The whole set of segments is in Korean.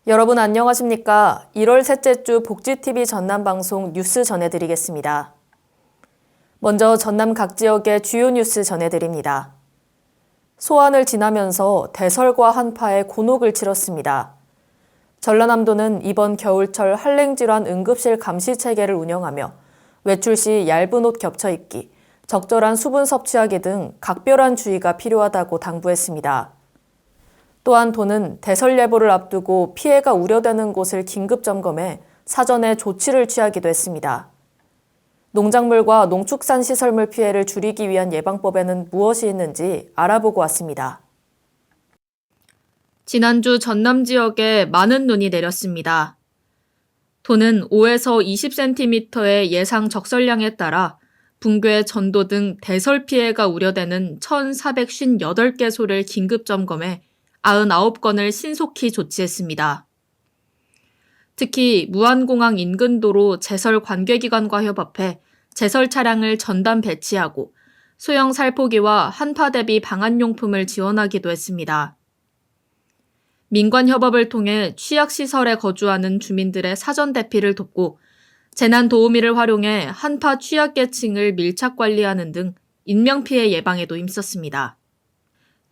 여러분 안녕하십니까? 1월 셋째 주 복지TV 전남방송 뉴스 전해드리겠습니다. 먼저 전남 각 지역의 주요 뉴스 전해드립니다. 소환을 지나면서 대설과 한파에 곤혹을 치렀습니다. 전라남도는 이번 겨울철 한랭질환 응급실 감시 체계를 운영하며 외출 시 얇은 옷 겹쳐 입기, 적절한 수분 섭취하기 등 각별한 주의가 필요하다고 당부했습니다. 또한 도는 대설 예보를 앞두고 피해가 우려되는 곳을 긴급 점검해 사전에 조치를 취하기도 했습니다. 농작물과 농축산시설물 피해를 줄이기 위한 예방법에는 무엇이 있는지 알아보고 왔습니다. 지난주 전남 지역에 많은 눈이 내렸습니다. 도는 5에서 20cm의 예상 적설량에 따라 붕괴, 전도 등 대설 피해가 우려되는 1,458개소를 긴급 점검해 99건을 신속히 조치했습니다. 특히 무안공항 인근 도로 제설 관계기관과 협업해 제설 차량을 전담 배치하고 소형 살포기와 한파 대비 방한용품을 지원하기도 했습니다. 민관 협업을 통해 취약시설에 거주하는 주민들의 사전 대피를 돕고 재난도우미를 활용해 한파 취약계층을 밀착 관리하는 등 인명피해 예방에도 힘썼습니다.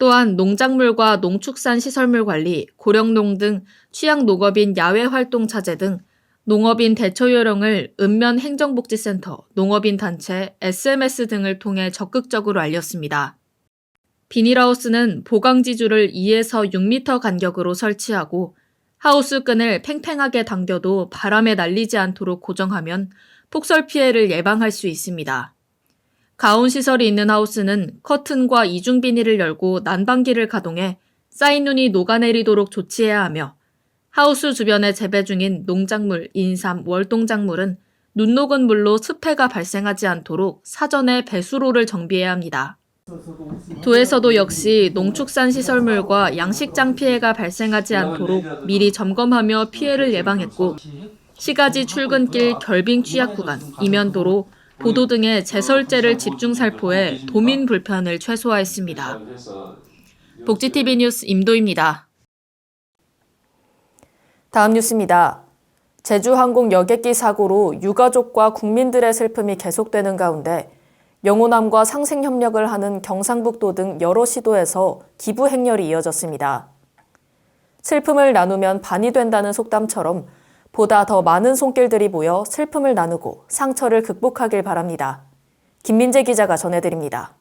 또한 농작물과 농축산시설물 관리, 고령농 등 취약농업인 야외활동 차제 등 농업인 대처요령을 읍면 행정복지센터, 농업인 단체, SMS 등을 통해 적극적으로 알렸습니다. 비닐하우스는 보강지주를 2에서 6m 간격으로 설치하고 하우스 끈을 팽팽하게 당겨도 바람에 날리지 않도록 고정하면 폭설 피해를 예방할 수 있습니다. 가온시설이 있는 하우스는 커튼과 이중 비닐을 열고 난방기를 가동해 쌓인 눈이 녹아내리도록 조치해야 하며 하우스 주변에 재배 중인 농작물, 인삼, 월동작물은 눈 녹은 물로 습해가 발생하지 않도록 사전에 배수로를 정비해야 합니다. 도에서도 역시 농축산시설물과 양식장 피해가 발생하지 않도록 미리 점검하며 피해를 예방했고 시가지 출근길 결빙 취약 구간, 이면도로, 보도 등의 제설제를 집중 살포해 도민 불편을 최소화했습니다. 복지TV 뉴스 임도입니다. 다음 뉴스입니다. 제주항공 여객기 사고로 유가족과 국민들의 슬픔이 계속되는 가운데 영호남과 상생협력을 하는 경상북도 등 여러 시도에서 기부 행렬이 이어졌습니다. 슬픔을 나누면 반이 된다는 속담처럼 보다 더 많은 손길들이 모여 슬픔을 나누고 상처를 극복하길 바랍니다. 김민재 기자가 전해드립니다.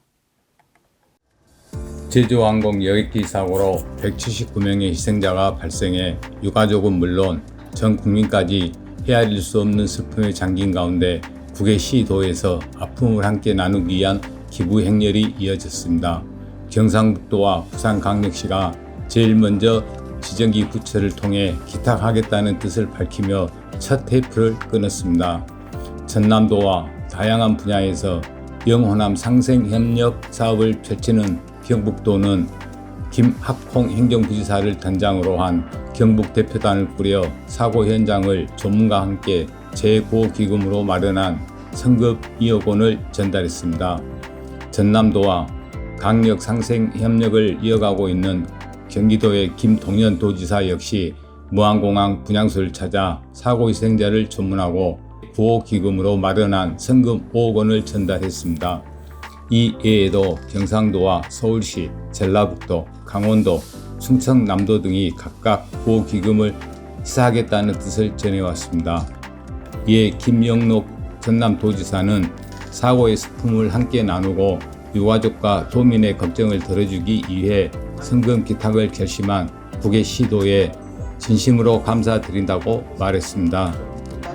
제주항공 여객기 사고로 179명의 희생자가 발생해 유가족은 물론 전 국민까지 헤아릴 수 없는 슬픔에 잠긴 가운데 9개 시도에서 아픔을 함께 나누기 위한 기부 행렬이 이어졌습니다. 경상북도와 부산광역시가 제일 먼저 지정기 구체를 통해 기탁하겠다는 뜻을 밝히며 첫 테이프를 끊었습니다. 전남도와 다양한 분야에서 영호남 상생협력 사업을 펼치는 경북도는 김학홍 행정부지사를 단장으로 한 경북대표단을 꾸려 사고 현장을 전문가와 함께 재보기금으로 마련한 성급 2억 원을 전달했습니다. 전남도와 강력 상생협력을 이어가고 있는 경기도의 김동연 도지사 역시 무안공항 분향소를 찾아 사고 희생자를 조문하고 구호기금으로 마련한 성금 5억 원을 전달했습니다. 이 외에도 경상도와 서울시, 전라북도, 강원도, 충청남도 등이 각각 구호기금을 시사하겠다는 뜻을 전해왔습니다. 이에 김영록 전남도지사는 사고의 슬픔을 함께 나누고 유가족과 도민의 걱정을 덜어주기 위해 성금 기탁을 결심한 9개 시도에 진심으로 감사드린다고 말했습니다.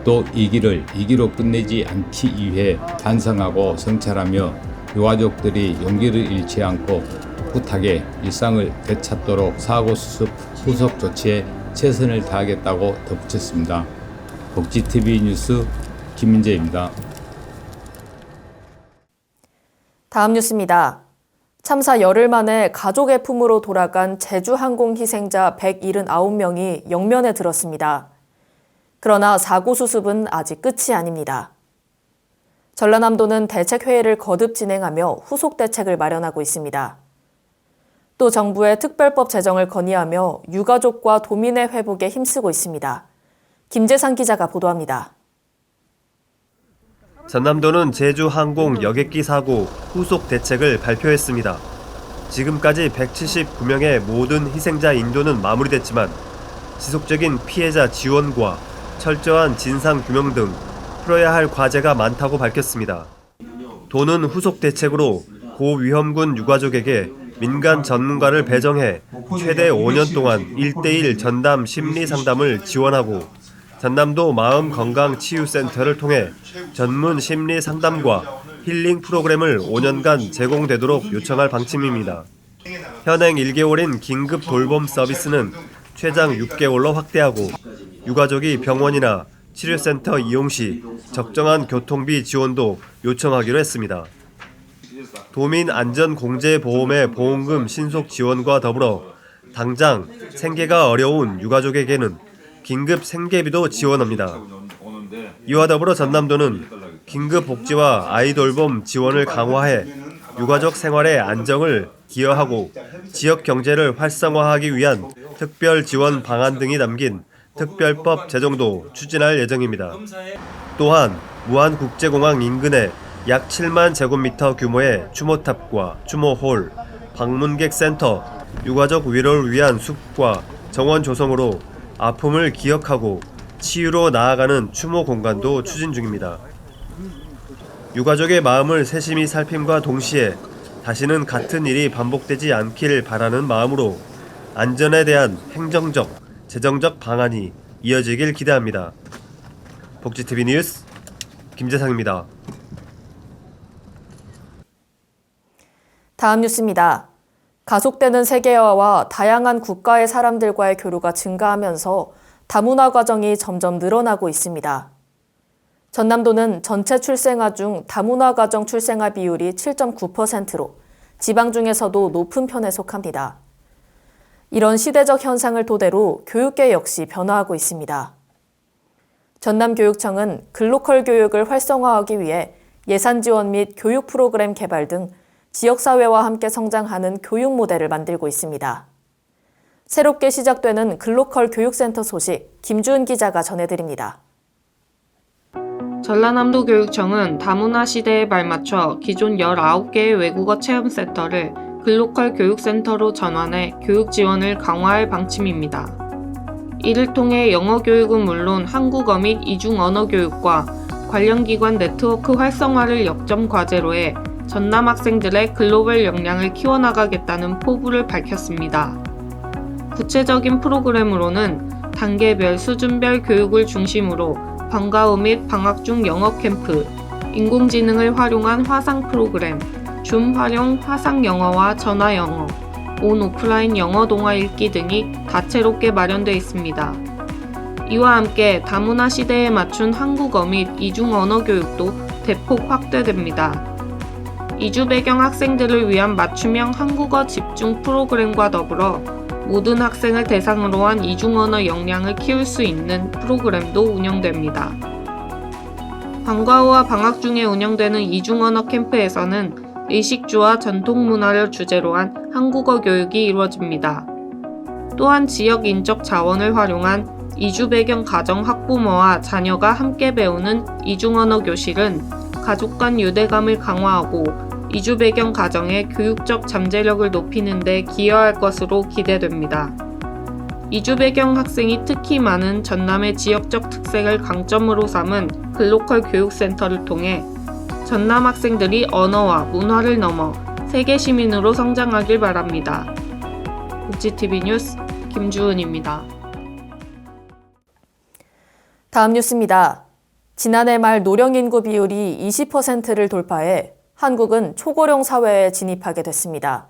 또 이 길을 이기로 끝내지 않기 위해 반성하고 성찰하며 유가족들이 용기를 잃지 않고 꿋하게 일상을 되찾도록 사고 수습 후속 조치에 최선을 다하겠다고 덧붙였습니다. 복지TV 뉴스 김민재입니다. 다음 뉴스입니다. 참사 열흘 만에 가족의 품으로 돌아간 제주항공 희생자 179명이 영면에 들었습니다. 그러나 사고 수습은 아직 끝이 아닙니다. 전라남도는 대책회의를 거듭 진행하며 후속 대책을 마련하고 있습니다. 또 정부의 특별법 제정을 건의하며 유가족과 도민의 회복에 힘쓰고 있습니다. 김재상 기자가 보도합니다. 전남도는 제주항공 여객기 사고 후속 대책을 발표했습니다. 지금까지 179명의 모든 희생자 인도는 마무리됐지만 지속적인 피해자 지원과 철저한 진상 규명 등 풀어야 할 과제가 많다고 밝혔습니다. 도는 후속 대책으로 고위험군 유가족에게 민간 전문가를 배정해 최대 5년 동안 1:1 전담 심리 상담을 지원하고 전남도 마음건강치유센터를 통해 전문 심리 상담과 힐링 프로그램을 5년간 제공되도록 요청할 방침입니다. 현행 1개월인 긴급 돌봄 서비스는 최장 6개월로 확대하고 유가족이 병원이나 치료센터 이용 시 적정한 교통비 지원도 요청하기로 했습니다. 도민안전공제보험의 보험금 신속 지원과 더불어 당장 생계가 어려운 유가족에게는 긴급 생계비도 지원합니다. 이와 더불어 전남도는 긴급복지와 아이돌봄 지원을 강화해 유가족 생활의 안정을 기여하고 지역 경제를 활성화하기 위한 특별 지원 방안 등이 담긴 특별법 제정도 추진할 예정입니다. 또한 무안국제공항 인근에 약 7만 제곱미터 규모의 추모탑과 추모홀, 방문객 센터, 유가족 위로를 위한 숲과 정원 조성으로 아픔을 기억하고 치유로 나아가는 추모 공간도 추진 중입니다. 유가족의 마음을 세심히 살핌과 동시에 다시는 같은 일이 반복되지 않기를 바라는 마음으로 안전에 대한 행정적, 재정적 방안이 이어지길 기대합니다. 복지TV 뉴스 김재상입니다. 다음 뉴스입니다. 가속되는 세계화와 다양한 국가의 사람들과의 교류가 증가하면서 다문화 가정이 점점 늘어나고 있습니다. 전남도는 전체 출생아 중 다문화 가정 출생아 비율이 7.9%로 지방 중에서도 높은 편에 속합니다. 이런 시대적 현상을 토대로 교육계 역시 변화하고 있습니다. 전남교육청은 글로컬 교육을 활성화하기 위해 예산 지원 및 교육 프로그램 개발 등 지역사회와 함께 성장하는 교육 모델을 만들고 있습니다. 새롭게 시작되는 글로컬 교육센터 소식 김주은 기자가 전해드립니다. 전라남도 교육청은 다문화 시대에 발맞춰 기존 19개의 외국어 체험센터를 글로컬 교육센터로 전환해 교육 지원을 강화할 방침입니다. 이를 통해 영어 교육은 물론 한국어 및 이중 언어 교육과 관련 기관 네트워크 활성화를 역점 과제로 해 전남 학생들의 글로벌 역량을 키워나가겠다는 포부를 밝혔습니다. 구체적인 프로그램으로는 단계별 수준별 교육을 중심으로 방과 후 및 방학 중 영어 캠프, 인공지능을 활용한 화상 프로그램, 줌 활용 화상 영어와 전화 영어, 온 오프라인 영어 동화 읽기 등이 다채롭게 마련돼 있습니다. 이와 함께 다문화 시대에 맞춘 한국어 및 이중 언어 교육도 대폭 확대됩니다. 이주 배경 학생들을 위한 맞춤형 한국어 집중 프로그램과 더불어 모든 학생을 대상으로 한 이중언어 역량을 키울 수 있는 프로그램도 운영됩니다. 방과 후와 방학 중에 운영되는 이중언어 캠프에서는 의식주와 전통 문화를 주제로 한 한국어 교육이 이루어집니다. 또한 지역 인적 자원을 활용한 이주 배경 가정 학부모와 자녀가 함께 배우는 이중언어 교실은 가족 간 유대감을 강화하고 이주 배경 가정의 교육적 잠재력을 높이는 데 기여할 것으로 기대됩니다. 이주 배경 학생이 특히 많은 전남의 지역적 특색을 강점으로 삼은 글로컬 교육센터를 통해 전남 학생들이 언어와 문화를 넘어 세계 시민으로 성장하길 바랍니다. 복지TV 뉴스 김주은입니다. 다음 뉴스입니다. 지난해 말 노령 인구 비율이 20%를 돌파해 한국은 초고령 사회에 진입하게 됐습니다.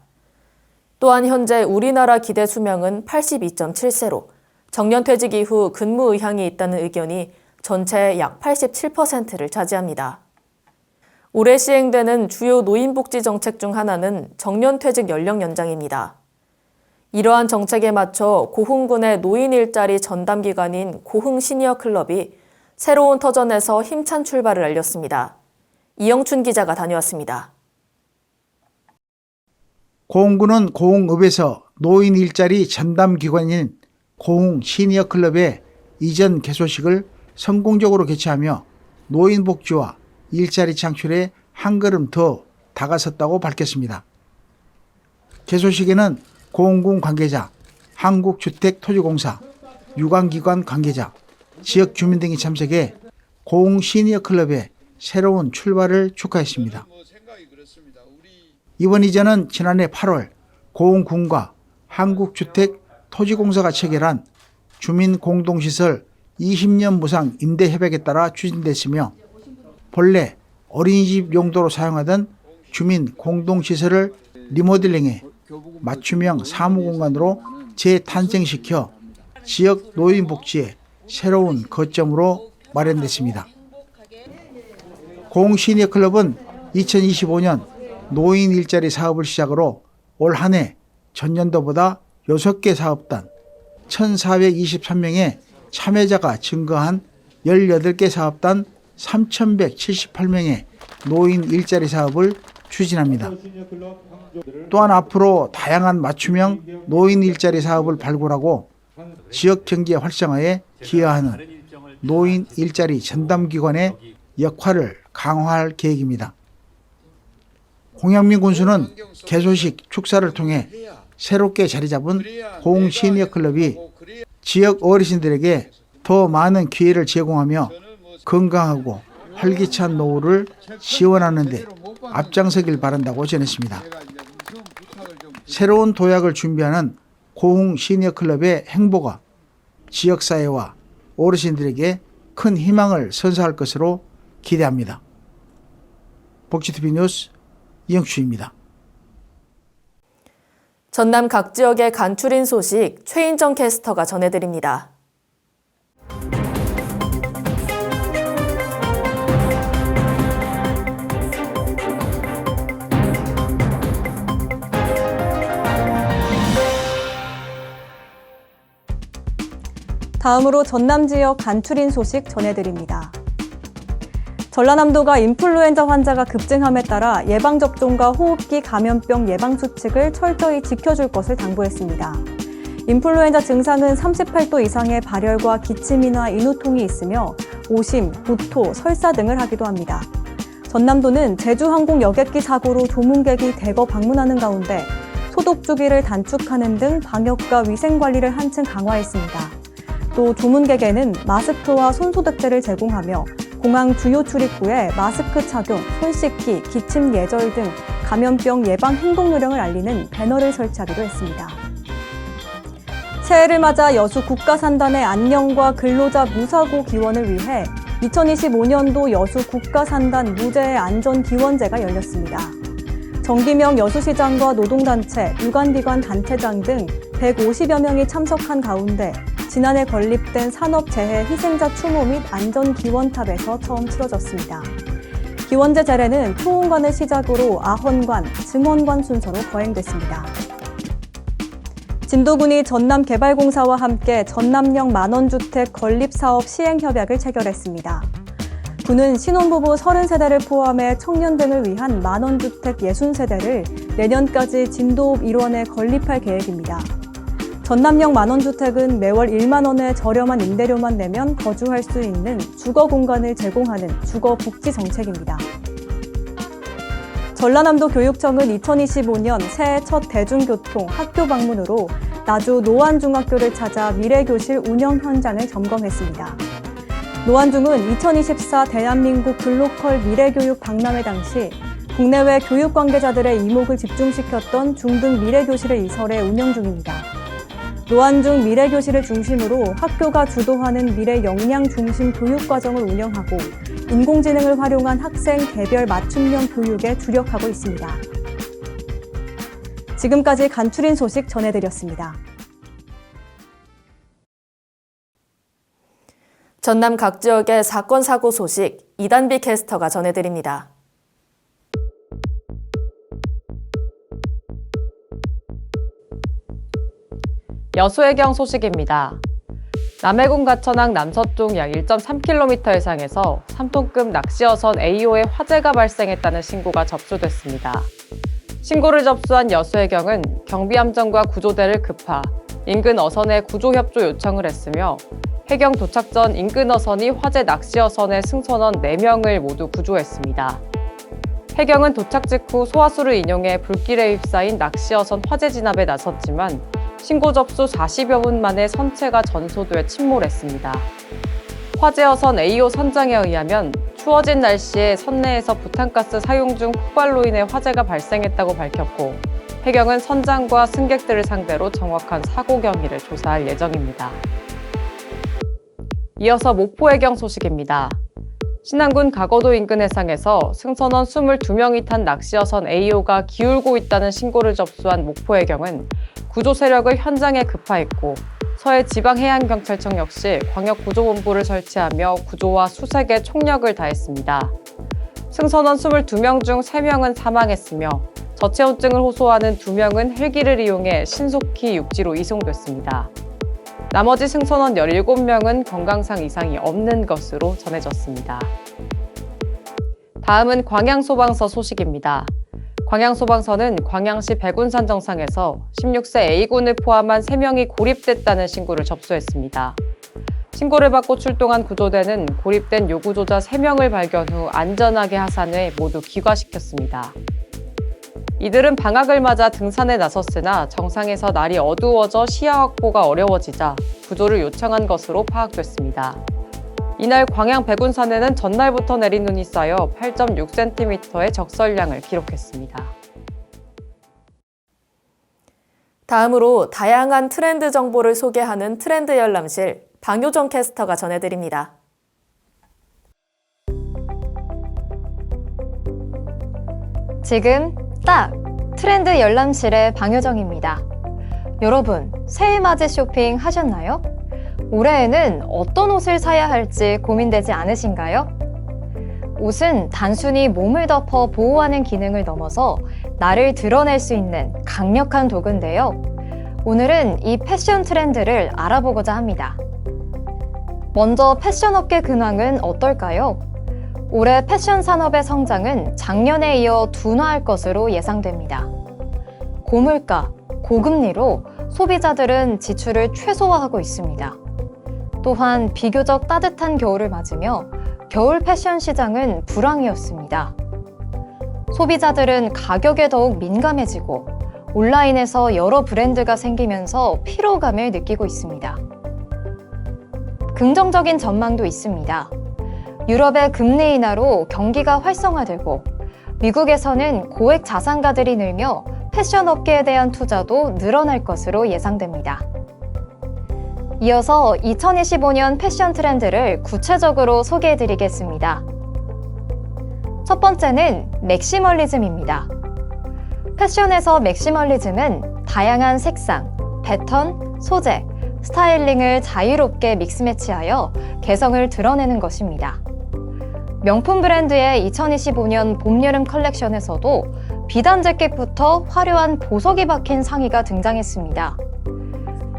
또한 현재 우리나라 기대 수명은 82.7세로 정년퇴직 이후 근무 의향이 있다는 의견이 전체의 약 87%를 차지합니다. 올해 시행되는 주요 노인복지 정책 중 하나는 정년퇴직 연령 연장입니다. 이러한 정책에 맞춰 고흥군의 노인 일자리 전담 기관인 고흥 시니어 클럽이 새로운 터전에서 힘찬 출발을 알렸습니다. 이영춘 기자가 다녀왔습니다. 고흥구는 고흥읍에서 노인 일자리 전담기관인 고흥 시니어클럽의 이전 개소식을 성공적으로 개최하며 노인 복지와 일자리 창출에 한 걸음 더 다가섰다고 밝혔습니다. 개소식에는 고흥군 관계자, 한국주택토지공사, 유관기관 관계자, 지역 주민 등이 참석해 고흥 시니어클럽의 새로운 출발을 축하했습니다. 이번 이전은 지난해 8월 고흥군과 한국주택토지공사가 체결한 주민공동시설 20년 무상 임대협약에 따라 추진됐으며 본래 어린이집 용도로 사용하던 주민공동시설을 리모델링해 맞춤형 사무공간으로 재탄생시켜 지역 노인복지의 새로운 거점으로 마련됐습니다. 고흥 시니어클럽은 2025년 노인 일자리 사업을 시작으로 올 한 해 전년도보다 6개 사업단 1,423명의 참여자가 증가한 18개 사업단 3,178명의 노인 일자리 사업을 추진합니다. 또한 앞으로 다양한 맞춤형 노인 일자리 사업을 발굴하고 지역 경제 활성화에 기여하는 노인 일자리 전담기관의 역할을 강화할 계획입니다. 홍영민 군수는 개소식 축사를 통해 새롭게 자리 잡은 고흥 시니어클럽이 지역 어르신들에게 더 많은 기회를 제공하며 건강하고 활기찬 노후를 지원하는 데 앞장서길 바란다고 전했습니다. 새로운 도약을 준비하는 고흥 시니어클럽의 행보가 지역사회와 어르신들에게 큰 희망을 선사할 것으로 기대합니다. 복지TV 뉴스 이영추입니다. 전남 각 지역의 간추린 소식 최인정 캐스터가 전해드립니다. 다음으로 전남 지역 간추린 소식 전해드립니다. 전라남도가 인플루엔자 환자가 급증함에 따라 예방접종과 호흡기 감염병 예방수칙을 철저히 지켜줄 것을 당부했습니다. 인플루엔자 증상은 38도 이상의 발열과 기침이나 인후통이 있으며 오심, 구토, 설사 등을 하기도 합니다. 전남도는 제주항공 여객기 사고로 조문객이 대거 방문하는 가운데 소독 주기를 단축하는 등 방역과 위생관리를 한층 강화했습니다. 또 조문객에는 마스크와 손소독제를 제공하며 공항 주요 출입구에 마스크 착용, 손 씻기, 기침 예절 등 감염병 예방 행동 요령을 알리는 배너를 설치하기도 했습니다. 새해를 맞아 여수 국가산단의 안녕과 근로자 무사고 기원을 위해 2025년도 여수 국가산단 무죄의 안전기원제가 열렸습니다. 정기명 여수시장과 노동단체, 유관기관 단체장 등 150여 명이 참석한 가운데 지난해 건립된 산업재해 희생자 추모 및 안전기원탑에서 처음 치러졌습니다. 기원제 제례는 초원관을 시작으로 아헌관, 증원관 순서로 거행됐습니다. 진도군이 전남개발공사와 함께 전남형 만원주택 건립사업 시행협약을 체결했습니다. 군은 신혼부부 30세대를 포함해 청년 등을 위한 만원주택 60세대를 내년까지 진도읍 일원에 건립할 계획입니다. 전남형 만원주택은 매월 1만 원의 저렴한 임대료만 내면 거주할 수 있는 주거 공간을 제공하는 주거 복지 정책입니다. 전라남도 교육청은 2025년 새해 첫 대중교통 학교 방문으로 나주 노안중학교를 찾아 미래교실 운영 현장을 점검했습니다. 노안중은 2024 대한민국 글로컬 미래교육 박람회 당시 국내외 교육 관계자들의 이목을 집중시켰던 중등 미래교실을 이설해 운영 중입니다. 노안중 미래교실을 중심으로 학교가 주도하는 미래 역량 중심 교육과정을 운영하고 인공지능을 활용한 학생 개별 맞춤형 교육에 주력하고 있습니다. 지금까지 간추린 소식 전해드렸습니다. 전남 각 지역의 사건 사고 소식 이단비 캐스터가 전해드립니다. 여수해경 소식입니다. 남해군 가천항 남서쪽 약 1.3km 해상에서 3톤급 낚시어선 AO에 화재가 발생했다는 신고가 접수됐습니다. 신고를 접수한 여수해경은 경비함정과 구조대를 급파, 인근 어선에 구조협조 요청을 했으며 해경 도착 전 인근 어선이 화재 낚시 어선의 승선원 4명을 모두 구조했습니다. 해경은 도착 직후 소화수를 인용해 불길에 휩싸인 낚시 어선 화재 진압에 나섰지만 신고 접수 40여 분 만에 선체가 전소돼 침몰했습니다. 화재 어선 A호 선장에 의하면 추워진 날씨에 선내에서 부탄가스 사용 중 폭발로 인해 화재가 발생했다고 밝혔고 해경은 선장과 승객들을 상대로 정확한 사고 경위를 조사할 예정입니다. 이어서 목포해경 소식입니다. 신안군 가거도 인근 해상에서 승선원 22명이 탄 낚시어선 A호가 기울고 있다는 신고를 접수한 목포해경은 구조 세력을 현장에 급파했고 서해지방해양경찰청 역시 광역구조본부를 설치하며 구조와 수색에 총력을 다했습니다. 승선원 22명 중 3명은 사망했으며 저체온증을 호소하는 2명은 헬기를 이용해 신속히 육지로 이송됐습니다. 나머지 승선원 17명은 건강상 이상이 없는 것으로 전해졌습니다. 다음은 광양소방서 소식입니다. 광양소방서는 광양시 백운산 정상에서 16세 A군을 포함한 3명이 고립됐다는 신고를 접수했습니다. 신고를 받고 출동한 구조대는 고립된 요구조자 3명을 발견 후 안전하게 하산해 모두 귀가시켰습니다. 이들은 방학을 맞아 등산에 나섰으나 정상에서 날이 어두워져 시야 확보가 어려워지자 구조를 요청한 것으로 파악됐습니다. 이날 광양 백운산에는 전날부터 내린 눈이 쌓여 8.6cm의 적설량을 기록했습니다. 다음으로 다양한 트렌드 정보를 소개하는 트렌드 열람실 방효정 캐스터가 전해드립니다. 지금 딱 트렌드 열람실의 방효정입니다. 여러분, 새해 맞이 쇼핑 하셨나요? 올해에는 어떤 옷을 사야 할지 고민되지 않으신가요? 옷은 단순히 몸을 덮어 보호하는 기능을 넘어서 나를 드러낼 수 있는 강력한 도구인데요. 오늘은 이 패션 트렌드를 알아보고자 합니다. 먼저 패션업계 근황은 어떨까요? 올해 패션 산업의 성장은 작년에 이어 둔화할 것으로 예상됩니다. 고물가, 고금리로 소비자들은 지출을 최소화하고 있습니다. 또한 비교적 따뜻한 겨울을 맞으며 겨울 패션 시장은 불황이었습니다. 소비자들은 가격에 더욱 민감해지고 온라인에서 여러 브랜드가 생기면서 피로감을 느끼고 있습니다. 긍정적인 전망도 있습니다. 유럽의 금리 인하로 경기가 활성화되고 미국에서는 고액 자산가들이 늘며 패션 업계에 대한 투자도 늘어날 것으로 예상됩니다. 이어서 2025년 패션 트렌드를 구체적으로 소개해드리겠습니다. 첫 번째는 맥시멀리즘입니다. 패션에서 맥시멀리즘은 다양한 색상, 패턴, 소재, 스타일링을 자유롭게 믹스매치하여 개성을 드러내는 것입니다. 명품 브랜드의 2025년 봄, 여름 컬렉션에서도 비단 재킷부터 화려한 보석이 박힌 상의가 등장했습니다.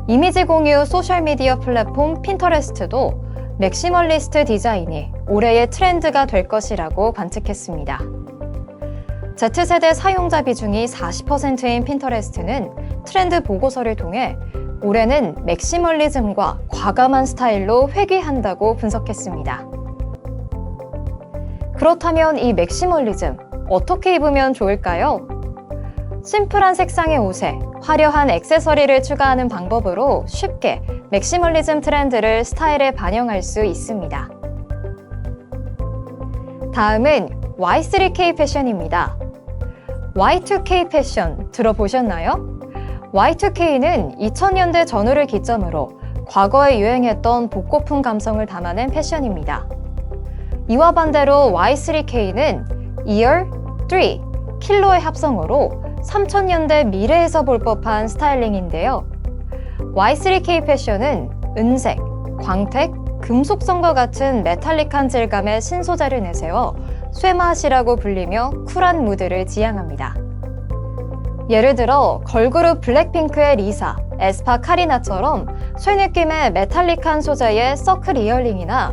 이미지 공유 소셜미디어 플랫폼 핀터레스트도 맥시멀리스트 디자인이 올해의 트렌드가 될 것이라고 관측했습니다. Z세대 사용자 비중이 40%인 핀터레스트는 트렌드 보고서를 통해 올해는 맥시멀리즘과 과감한 스타일로 회귀한다고 분석했습니다. 그렇다면 이 맥시멀리즘 어떻게 입으면 좋을까요? 심플한 색상의 옷에 화려한 액세서리를 추가하는 방법으로 쉽게 맥시멀리즘 트렌드를 스타일에 반영할 수 있습니다. 다음은 Y3K 패션입니다. Y2K 패션 들어보셨나요? Y2K는 2000년대 전후를 기점으로 과거에 유행했던 복고풍 감성을 담아낸 패션입니다. 이와 반대로 Y3K는 Year, 3, 킬로의 합성어로 3000년대 미래에서 볼 법한 스타일링인데요. Y3K 패션은 은색, 광택, 금속성과 같은 메탈릭한 질감의 신소재를 내세워 쇠맛이라고 불리며 쿨한 무드를 지향합니다. 예를 들어 걸그룹 블랙핑크의 리사, 에스파 카리나처럼 쇠 느낌의 메탈릭한 소재의 서클 이어링이나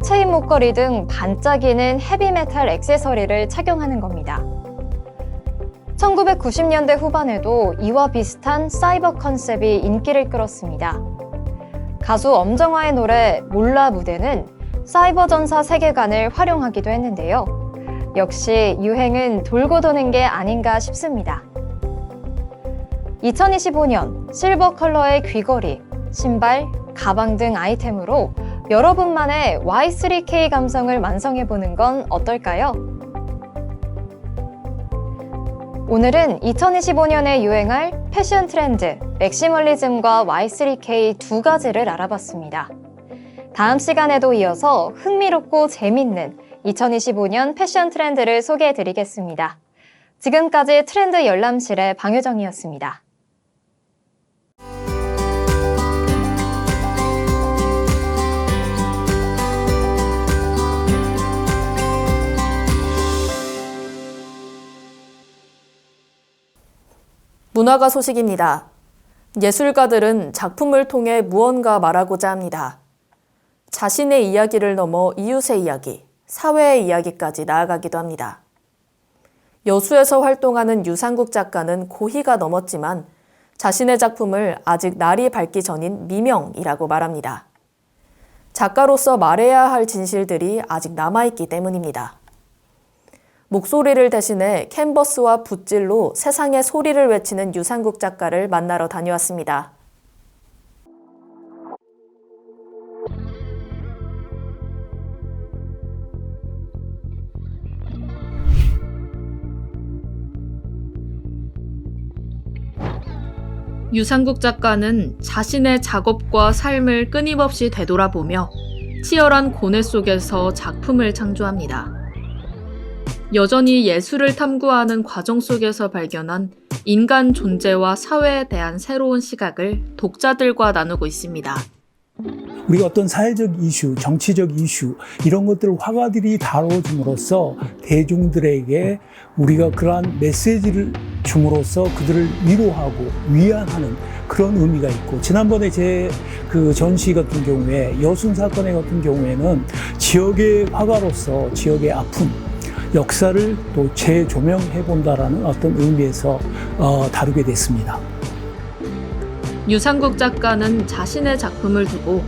체인 목걸이 등 반짝이는 헤비메탈 액세서리를 착용하는 겁니다. 1990년대 후반에도 이와 비슷한 사이버 컨셉이 인기를 끌었습니다. 가수 엄정화의 노래 몰라 무대는 사이버 전사 세계관을 활용하기도 했는데요. 역시 유행은 돌고 도는 게 아닌가 싶습니다. 2025년 실버 컬러의 귀걸이, 신발, 가방 등 아이템으로 여러분만의 Y3K 감성을 완성해보는 건 어떨까요? 오늘은 2025년에 유행할 패션 트렌드, 맥시멀리즘과 Y3K 두 가지를 알아봤습니다. 다음 시간에도 이어서 흥미롭고 재밌는 2025년 패션 트렌드를 소개해드리겠습니다. 지금까지 트렌드 열람실의 방효정이었습니다. 문화가 소식입니다. 예술가들은 작품을 통해 무언가 말하고자 합니다. 자신의 이야기를 넘어 이웃의 이야기, 사회의 이야기까지 나아가기도 합니다. 여수에서 활동하는 유상국 작가는 고희가 넘었지만 자신의 작품을 아직 날이 밝기 전인 미명이라고 말합니다. 작가로서 말해야 할 진실들이 아직 남아있기 때문입니다. 목소리를 대신해 캔버스와 붓질로 세상의 소리를 외치는 유상국 작가를 만나러 다녀왔습니다. 유상국 작가는 자신의 작업과 삶을 끊임없이 되돌아보며 치열한 고뇌 속에서 작품을 창조합니다. 여전히 예술을 탐구하는 과정 속에서 발견한 인간 존재와 사회에 대한 새로운 시각을 독자들과 나누고 있습니다. 우리가 어떤 사회적 이슈, 정치적 이슈 이런 것들을 화가들이 다뤄줌으로써 대중들에게 우리가 그러한 메시지를 줌으로써 그들을 위로하고 위안하는 그런 의미가 있고, 지난번에 제 그 전시 같은 경우에 여순 사건의 같은 경우에는 지역의 화가로서 지역의 아픔, 역사를 또 재조명해 본다라는 어떤 의미에서 다루게 됐습니다. 유상국 작가는 자신의 작품을 두고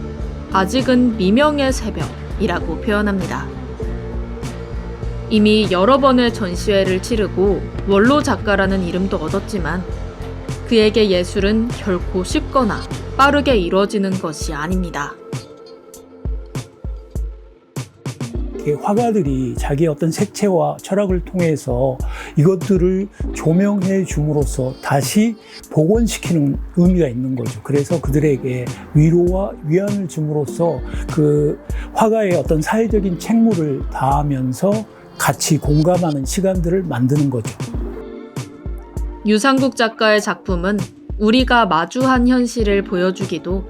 아직은 미명의 새벽이라고 표현합니다. 이미 여러 번의 전시회를 치르고 원로 작가라는 이름도 얻었지만 그에게 예술은 결코 쉽거나 빠르게 이루어지는 것이 아닙니다. 화가들이 자기의 어떤 색채와 철학을 통해서 이것들을 조명해 줌으로써 다시 복원시키는 의미가 있는 거죠. 그래서 그들에게 위로와 위안을 줌으로써 그 화가의 어떤 사회적인 책무를 다하면서 같이 공감하는 시간들을 만드는 거죠. 유상국 작가의 작품은 우리가 마주한 현실을 보여주기도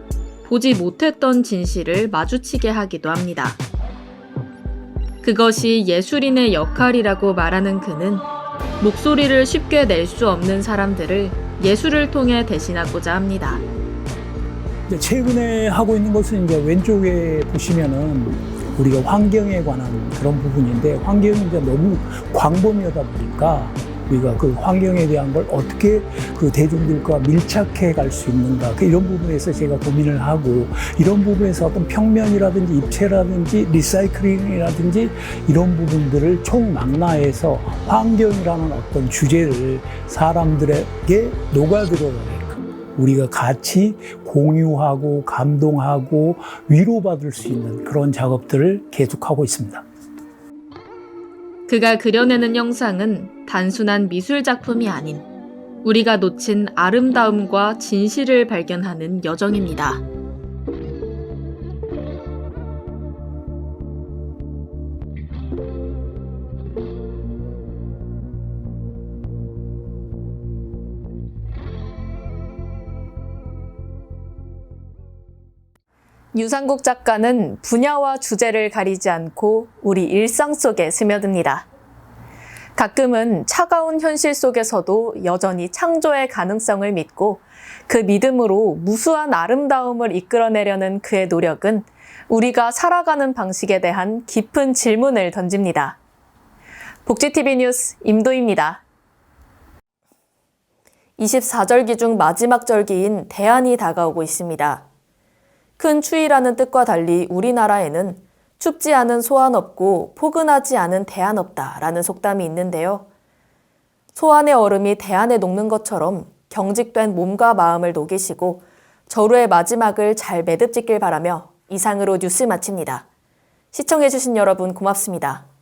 보지 못했던 진실을 마주치게 하기도 합니다. 그것이 예술인의 역할이라고 말하는 그는 목소리를 쉽게 낼 수 없는 사람들을 예술을 통해 대신하고자 합니다. 최근에 하고 있는 것은 이제 왼쪽에 보시면은 우리가 환경에 관한 그런 부분인데, 환경이 이제 너무 광범위하다 보니까 우리가 그 환경에 대한 걸 어떻게 그 대중들과 밀착해 갈 수 있는가, 이런 부분에서 제가 고민을 하고, 이런 부분에서 어떤 평면이라든지 입체라든지 리사이클링이라든지 이런 부분들을 총망라해서 환경이라는 어떤 주제를 사람들에게 녹아들어가게끔 우리가 같이 공유하고 감동하고 위로받을 수 있는 그런 작업들을 계속하고 있습니다. 그가 그려내는 영상은 단순한 미술 작품이 아닌 우리가 놓친 아름다움과 진실을 발견하는 여정입니다. 유상국 작가는 분야와 주제를 가리지 않고 우리 일상 속에 스며듭니다. 가끔은 차가운 현실 속에서도 여전히 창조의 가능성을 믿고 그 믿음으로 무수한 아름다움을 이끌어내려는 그의 노력은 우리가 살아가는 방식에 대한 깊은 질문을 던집니다. 복지TV 뉴스 임도희입니다. 24절기 중 마지막 절기인 대안이 다가오고 있습니다. 큰 추위라는 뜻과 달리 우리나라에는 춥지 않은 소환 없고 포근하지 않은 대안 없다라는 속담이 있는데요. 소환의 얼음이 대안에 녹는 것처럼 경직된 몸과 마음을 녹이시고 절호의 마지막을 잘 매듭짓길 바라며 이상으로 뉴스 마칩니다. 시청해주신 여러분 고맙습니다.